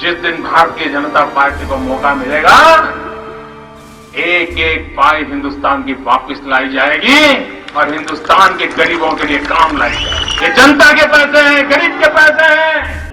जिस दिन भारतीय जनता पार्टी को मौका मिलेगा, एक एक पाई हिंदुस्तान की वापस लाई जाएगी और हिंदुस्तान के गरीबों के लिए काम लाई जाएगी। ये जनता के पैसे हैं, गरीब के पैसे हैं।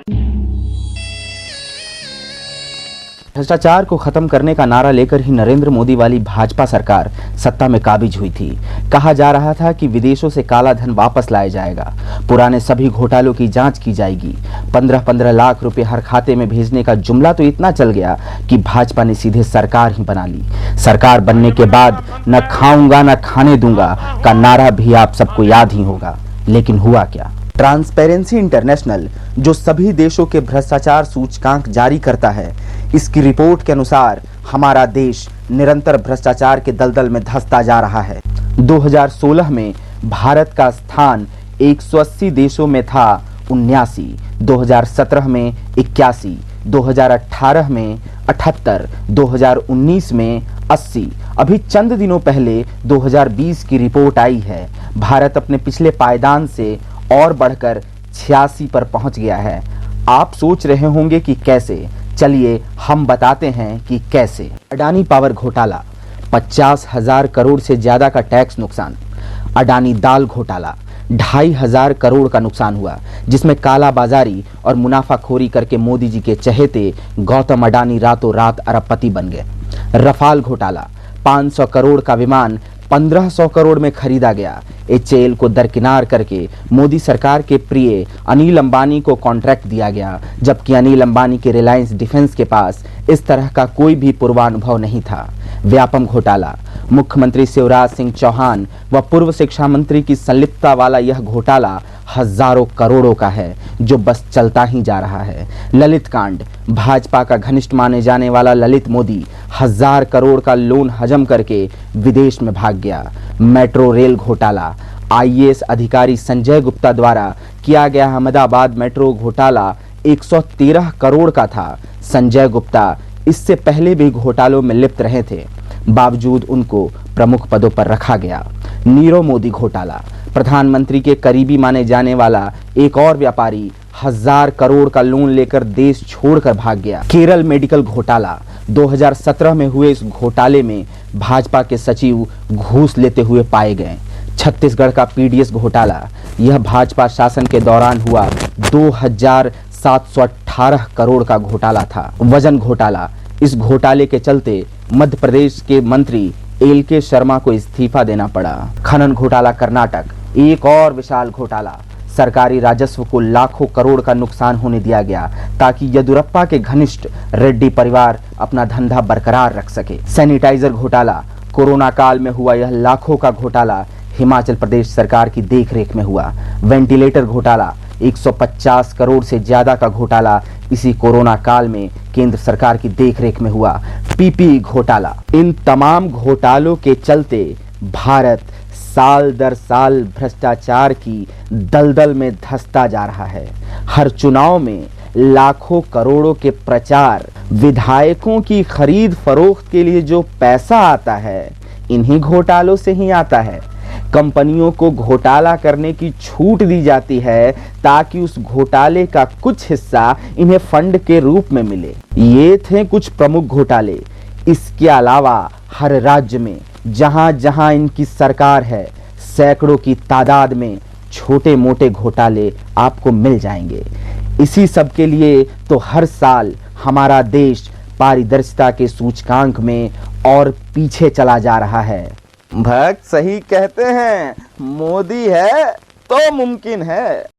भ्रष्टाचार को खत्म करने का नारा लेकर ही नरेंद्र मोदी वाली भाजपा सरकार सत्ता में काबिज हुई थी। कहा जा रहा था कि विदेशों से काला धन वापस लाया जाएगा, पुराने सभी घोटालों की जांच की जाएगी। 15-15 लाख रुपए हर खाते में भेजने का जुमला तो इतना चल गया कि भाजपा ने सीधे सरकार ही बना ली। सरकार बनने के बाद न खाऊंगा न खाने दूंगा का नारा भी आप सबको याद ही होगा। लेकिन हुआ क्या? ट्रांसपेरेंसी इंटरनेशनल, जो सभी देशों के भ्रष्टाचार सूचकांक जारी करता है, इसकी रिपोर्ट के अनुसार हमारा देश निरंतर भ्रष्टाचार के दलदल में धंसता जा रहा है। 2016 में भारत का स्थान 180 देशों में था 79, 2017 में 81, 2018 में 78, 2019 में 80। अभी चंद दिनों पहले 2020 की रिपोर्ट आई है। भारत अपने पिछले पायदान से और बढ़कर 86 पर पहुंच गया है। आप सोच रहे होंगे कि कैसे? चलिए हम बताते हैं कि कैसे। अडानी पावर घोटाला, 50,000 करोड़ से ज्यादा का टैक्स नुकसान। अडानी दाल घोटाला, 2,500 करोड़ का नुकसान हुआ, जिसमें काला बाजारी और मुनाफाखोरी करके मोदी जी के चहेते गौतम अडानी रातों रात अरबपति बन गए। रफाल घोटाला, 500 करोड़ का विमान 1500 करोड़ में खरीदा गया। एचएएल को दरकिनार करके मोदी सरकार के प्रिय अनिल अंबानी को कॉन्ट्रैक्ट दिया गया, जबकि अनिल अंबानी के रिलायंस डिफेंस के पास इस तरह का कोई भी पूर्वानुभव नहीं था। व्यापम घोटाला, मुख्यमंत्री शिवराज सिंह चौहान व पूर्व शिक्षा मंत्री की संलिप्तता वाला यह घोटाला हजारों करोड़ों का है, जो बस चलता ही जा रहा है। ललित कांड, भाजपा का घनिष्ठ माने जाने वाला ललित मोदी 1000 करोड़ का लोन हजम करके विदेश में भाग गया। मेट्रो रेल घोटाला, आईएएस अधिकारी संजय गुप्ता द्वारा किया गया अहमदाबाद मेट्रो घोटाला 113 करोड़ का था। संजय गुप्ता इससे पहले भी घोटालों में लिप्त रहे थे, बावजूद उनको प्रमुख पदों पर रखा गया। नीरव मोदी घोटाला, प्रधानमंत्री के करीबी माने जाने वाला एक और व्यापारी 1000 करोड़ का लोन लेकर देश छोड़कर भाग गया। केरल मेडिकल घोटाला, 2017 में हुए इस घोटाले में भाजपा के सचिव घूस लेते हुए पाए गए। छत्तीसगढ़ का पीडीएस घोटाला, यह भाजपा शासन के दौरान हुआ 2718 करोड़ का घोटाला था। वजन घोटाला, इस घोटाले के चलते मध्य प्रदेश के मंत्री एलके शर्मा को इस्तीफा देना पड़ा। खनन घोटाला कर्नाटक, एक और विशाल घोटाला, सरकारी राजस्व को लाखों करोड़ का नुकसान होने दिया गया ताकि येदियुरप्पा के घनिष्ठ रेड्डी परिवार अपना धंधा बरकरार रख सके। सैनिटाइजर घोटाला, कोरोना काल में हुआ यह लाखों का घोटाला हिमाचल प्रदेश सरकार की देखरेख में हुआ। वेंटिलेटर घोटाला, 150 करोड़ से ज्यादा का घोटाला इसी कोरोना काल में केंद्र सरकार की देखरेख में हुआ। पीपीई घोटाला, इन तमाम घोटालों के चलते भारत साल दर साल भ्रष्टाचार की दलदल में धंसता जा रहा है। हर चुनाव में लाखों करोड़ों के प्रचार, विधायकों की खरीद फरोख्त के लिए जो पैसा आता है, इन्हीं घोटालों से ही आता है। कंपनियों को घोटाला करने की छूट दी जाती है ताकि उस घोटाले का कुछ हिस्सा इन्हें फंड के रूप में मिले। ये थे कुछ प्रमुख घोटाले। इसके अलावा हर राज्य में जहां जहां इनकी सरकार है, सैकड़ों की तादाद में छोटे मोटे घोटाले आपको मिल जाएंगे। इसी सब के लिए तो हर साल हमारा देश पारदर्शिता के सूचकांक में और पीछे चला जा रहा है। भक्त सही कहते हैं, मोदी है तो मुमकिन है।